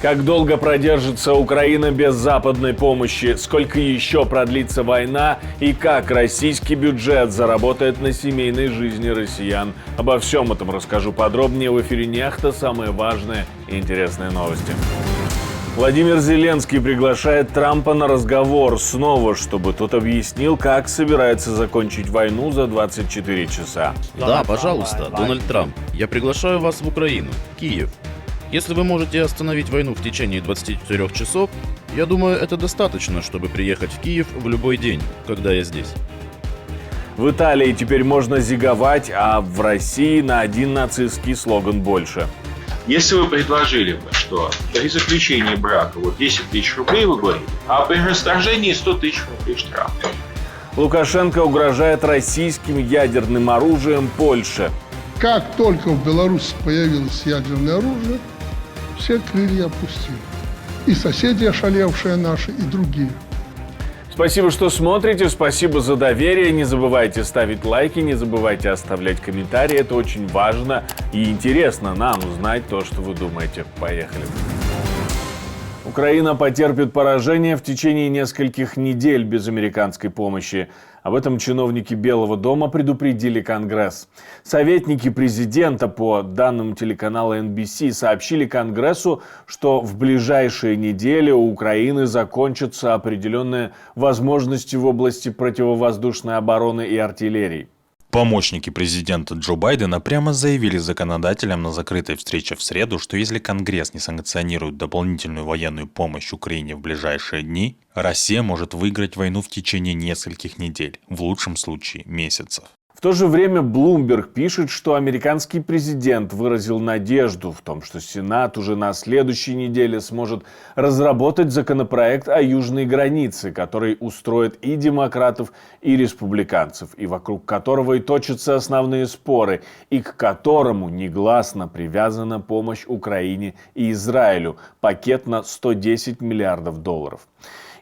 Как долго продержится Украина без западной помощи? Сколько еще продлится война? И как российский бюджет заработает на семейной жизни россиян? Обо всем этом расскажу подробнее в эфире «Нехта». Самые важные и интересные новости. Владимир Зеленский приглашает Трампа на разговор снова, чтобы тот объяснил, как собирается закончить войну за 24 часа. Да, пожалуйста, Дональд Трамп, я приглашаю вас в Украину, Киев. Если вы можете остановить войну в течение 24 часов, я думаю, это достаточно, чтобы приехать в Киев в любой день, когда я здесь. В Италии теперь можно зиговать, а в России на один нацистский слоган больше. Если вы предложили бы, что при заключении брака 10 тысяч рублей вы говорите, а при расторжении 100 тысяч рублей штраф. Лукашенко угрожает российским ядерным оружием Польше. Как только в Беларуси появилось ядерное оружие, все крылья опустили. И соседи ошалевшие наши, и другие. Спасибо, что смотрите, спасибо за доверие. Не забывайте ставить лайки, не забывайте оставлять комментарии. Это очень важно и интересно нам узнать то, что вы думаете. Поехали. Украина потерпит поражение в течение нескольких недель без американской помощи. Об этом чиновники Белого дома предупредили Конгресс. Советники президента, по данным телеканала NBC, сообщили Конгрессу, что в ближайшие недели у Украины закончатся определенные возможности в области противовоздушной обороны и артиллерии. Помощники президента Джо Байдена прямо заявили законодателям на закрытой встрече в среду, что если Конгресс не санкционирует дополнительную военную помощь Украине в ближайшие дни, Россия может выиграть войну в течение нескольких недель, в лучшем случае месяцев. В то же время Bloomberg пишет, что американский президент выразил надежду в том, что Сенат уже на следующей неделе сможет разработать законопроект о южной границе, который устроит и демократов, и республиканцев, и вокруг которого и точатся основные споры, и к которому негласно привязана помощь Украине и Израилю, пакет на $110 миллиардов.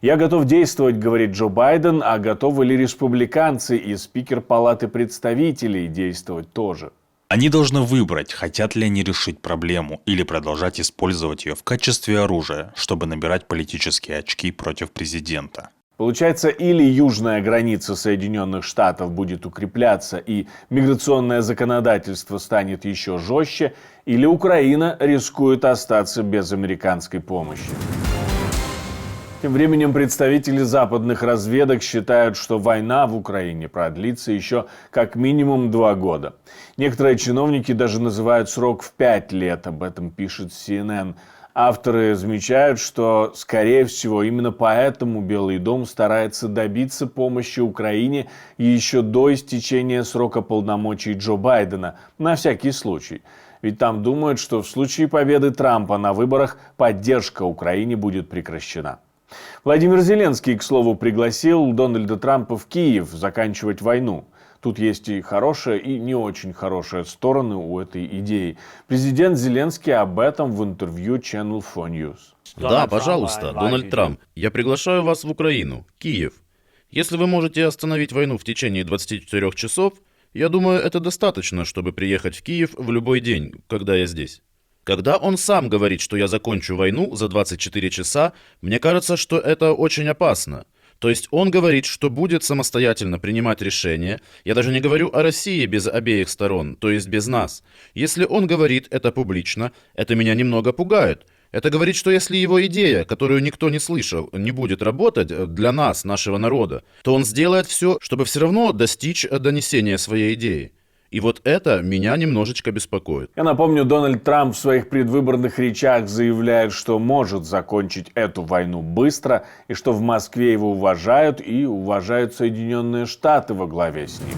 «Я готов действовать», — говорит Джо Байден, а готовы ли республиканцы и спикер Палаты представителей действовать тоже? Они должны выбрать, хотят ли они решить проблему или продолжать использовать ее в качестве оружия, чтобы набирать политические очки против президента. Получается, или южная граница Соединенных Штатов будет укрепляться и миграционное законодательство станет еще жестче, или Украина рискует остаться без американской помощи. Тем временем представители западных разведок считают, что война в Украине продлится еще как минимум 2 года. Некоторые чиновники даже называют срок в 5 лет, об этом пишет CNN. Авторы замечают, что, скорее всего, именно поэтому Белый дом старается добиться помощи Украине еще до истечения срока полномочий Джо Байдена, на всякий случай. Ведь там думают, что в случае победы Трампа на выборах поддержка Украине будет прекращена. Владимир Зеленский, к слову, пригласил Дональда Трампа в Киев заканчивать войну. Тут есть и хорошая, и не очень хорошая стороны у этой идеи. Президент Зеленский об этом в интервью Channel 4 News. Да, пожалуйста, Дональд Трамп, я приглашаю вас в Украину, Киев. Если вы можете остановить войну в течение 24 часов, я думаю, это достаточно, чтобы приехать в Киев в любой день, когда я здесь. Когда он сам говорит, что я закончу войну за 24 часа, мне кажется, что это очень опасно. То есть он говорит, что будет самостоятельно принимать решения. Я даже не говорю о России без обеих сторон, то есть без нас. Если он говорит это публично, это меня немного пугает. Это говорит, что если его идея, которую никто не слышал, не будет работать для нас, нашего народа, то он сделает все, чтобы все равно достичь донесения своей идеи. И вот это меня немножечко беспокоит. Я напомню, Дональд Трамп в своих предвыборных речах заявляет, что может закончить эту войну быстро, и что в Москве его уважают и уважают Соединенные Штаты во главе с ним.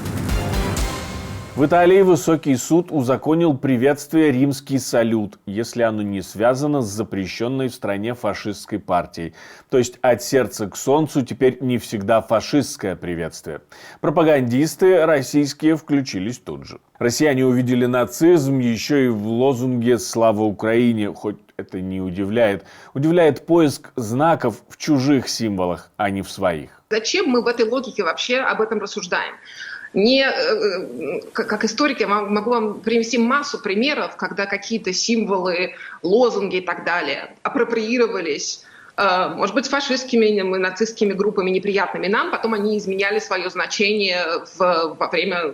В Италии высокий суд узаконил приветствие «Римский салют», если оно не связано с запрещенной в стране фашистской партией. То есть от сердца к солнцу теперь не всегда фашистское приветствие. Пропагандисты российские включились тут же. Россияне увидели нацизм еще и в лозунге «Слава Украине», хоть это не удивляет. Удивляет поиск знаков в чужих символах, а не в своих. Зачем мы в этой логике вообще об этом рассуждаем? Как историк я могу вам привести массу примеров, когда какие-то символы, лозунги и так далее апроприировались, может быть, фашистскими и нацистскими группами, неприятными нам, потом они изменяли свое значение во время,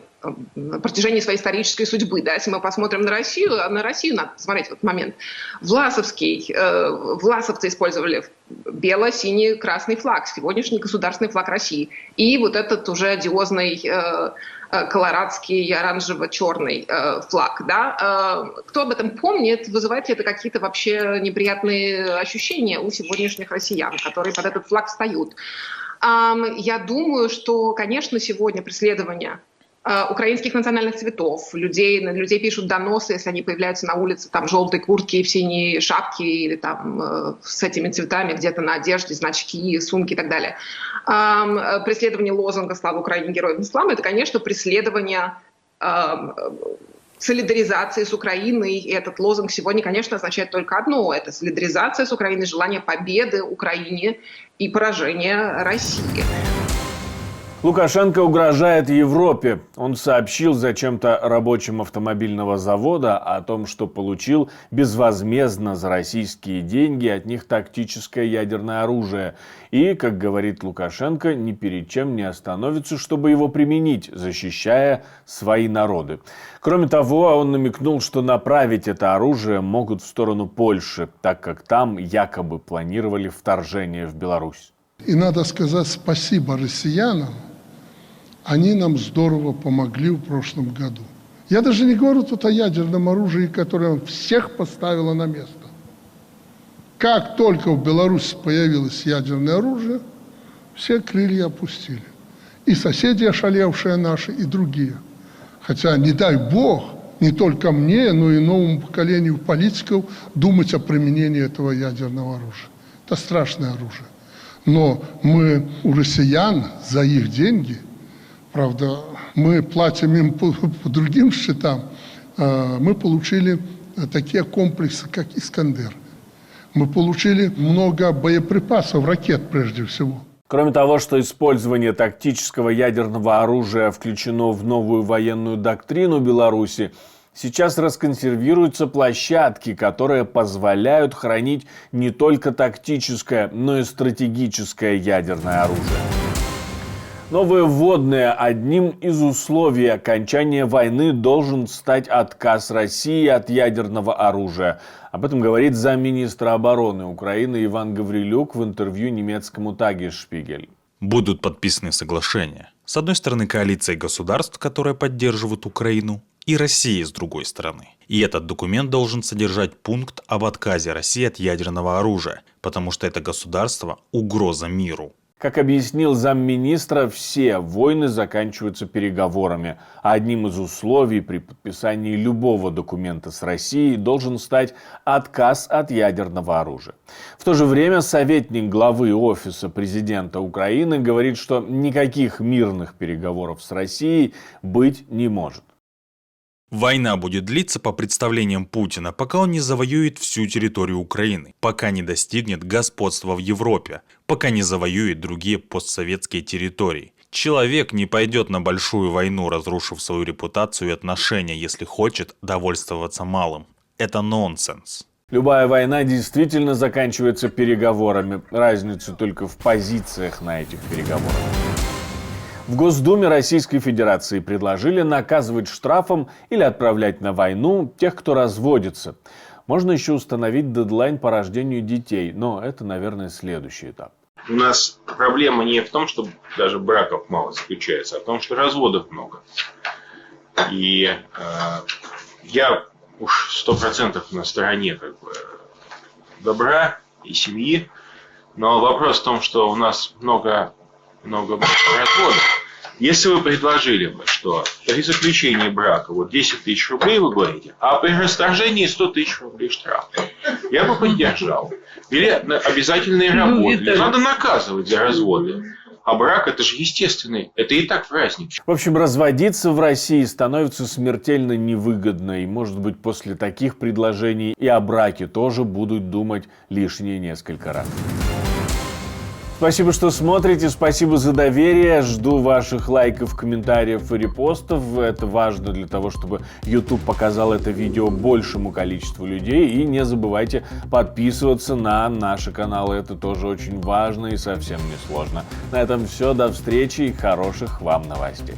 на протяжении своей исторической судьбы. Да? Если мы посмотрим на Россию надо посмотреть в этот момент. власовцы использовали бело-синий красный флаг, сегодняшний государственный флаг России. И вот этот уже одиозный колорадский оранжево-черный флаг. Да? Кто об этом помнит, вызывает ли это какие-то вообще неприятные ощущения у сегодняшних россиян, которые под этот флаг встают? Я думаю, что, конечно, сегодня преследование украинских национальных цветов, людей пишут доносы, если они появляются на улице там, в желтой куртке и в синей шапке или там, с этими цветами где-то на одежде, значки, сумки и так далее. Преследование лозунга «Слава Украине, героям ислама» — это, конечно, преследование солидаризации с Украиной. И этот лозунг сегодня, конечно, означает только одно — это солидаризация с Украиной, желание победы Украине и поражения России. Лукашенко угрожает Европе. Он сообщил зачем-то рабочим автомобильного завода о том, что получил безвозмездно за российские деньги от них тактическое ядерное оружие. И, как говорит Лукашенко, ни перед чем не остановится, чтобы его применить, защищая свои народы. Кроме того, он намекнул, что направить это оружие могут в сторону Польши, так как там якобы планировали вторжение в Беларусь. И надо сказать спасибо россиянам. Они нам здорово помогли в прошлом году. Я даже не говорю тут о ядерном оружии, которое всех поставило на место. Как только в Беларуси появилось ядерное оружие, все крылья опустили. И соседи ошалевшие наши, и другие. Хотя, не дай бог, не только мне, но и новому поколению политиков думать о применении этого ядерного оружия. Это страшное оружие. Но мы у россиян за их деньги, правда, мы платим им по другим счетам, мы получили такие комплексы, как «Искандер». Мы получили много боеприпасов, ракет прежде всего. Кроме того, что использование тактического ядерного оружия включено в новую военную доктрину Беларуси, сейчас расконсервируются площадки, которые позволяют хранить не только тактическое, но и стратегическое ядерное оружие. Новые вводные. Одним из условий окончания войны должен стать отказ России от ядерного оружия. Об этом говорит замминистра обороны Украины Иван Гаврилюк в интервью немецкому Tagesspiegel. Будут подписаны соглашения. С одной стороны, коалиция государств, которые поддерживают Украину, и России с другой стороны. И этот документ должен содержать пункт об отказе России от ядерного оружия, потому что это государство – угроза миру. Как объяснил замминистра, все войны заканчиваются переговорами, а одним из условий при подписании любого документа с Россией должен стать отказ от ядерного оружия. В то же время советник главы Офиса президента Украины говорит, что никаких мирных переговоров с Россией быть не может. Война будет длиться по представлениям Путина, пока он не завоюет всю территорию Украины, пока не достигнет господства в Европе, пока не завоюет другие постсоветские территории. Человек не пойдет на большую войну, разрушив свою репутацию и отношения, если хочет довольствоваться малым. Это нонсенс. Любая война действительно заканчивается переговорами. Разница только в позициях на этих переговорах. В Госдуме Российской Федерации предложили наказывать штрафом или отправлять на войну тех, кто разводится. Можно еще установить дедлайн по рождению детей, но это, наверное, следующий этап. У нас проблема не в том, что даже браков мало заключается, а в том, что разводов много. И я уж 100% на стороне добра и семьи, но вопрос в том, что у нас много разводов. Если вы предложили бы, что при заключении брака 10 тысяч рублей вы говорите, а при расторжении 100 тысяч рублей штраф, я бы поддержал. Или обязательные работы. Надо наказывать за разводы. А брак — это же естественный, это и так праздник. В общем, разводиться в России становится смертельно невыгодно. И, может быть, после таких предложений и о браке тоже будут думать лишние несколько раз. Спасибо, что смотрите, спасибо за доверие. Жду ваших лайков, комментариев и репостов. Это важно для того, чтобы YouTube показал это видео большему количеству людей. И не забывайте подписываться на наши каналы. Это тоже очень важно и совсем не сложно. На этом все. До встречи и хороших вам новостей.